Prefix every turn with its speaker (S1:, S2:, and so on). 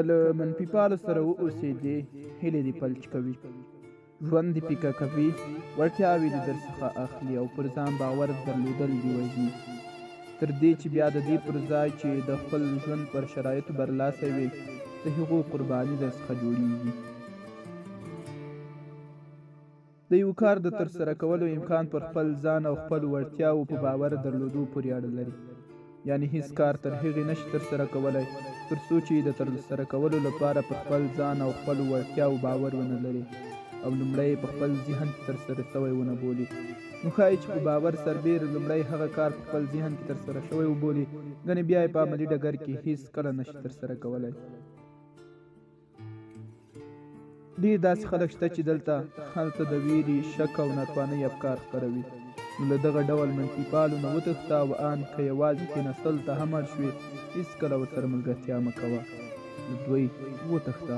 S1: که له منفي پالو سره واوسېدې هیلې دې پلچ کوي، ژوند دې پیکه کوي، وړتیاوې دې درڅخه اخلي او پر ځان باور درلودل دې وژني، تر دې چې بیا د دې پر ځای چې د خپل ژوند پر شرایطو برلاسی وي د هغو قرباني درڅخه جوړیږي. د یو کار د ترسره کولو امکان پر خپل ځان او خپلو وړتیاوو په باور درلودو پورې اړه لري. یعنې هیڅ کار تر هغې نشي ترسره کولی تر څو چې د ترسره کولو لپاره پر خپل ځان او خپلو وړتیاوو باور ونه لري او لومړی په خپل ذهن کې ترسره شوی ونه بولي. نو ښایي چې په باور سربېره لومړی هغه کار په خپل ذهن کې ترسره شوی وبولي، ګنې بیا یې په عملي ډګر کې هیڅ کله نشي ترسره کولی. ډېر داسې خلک شته چې هلته د ویرې، شک او ناتوانۍ افکار خپروي. نو له دغه ډول منفي پالو نه وتښته او ان که یوازې کېناستلو ته هم اړ شوې هېڅکله ورسره ملګرتیا مه کوه. له دوی وتښته.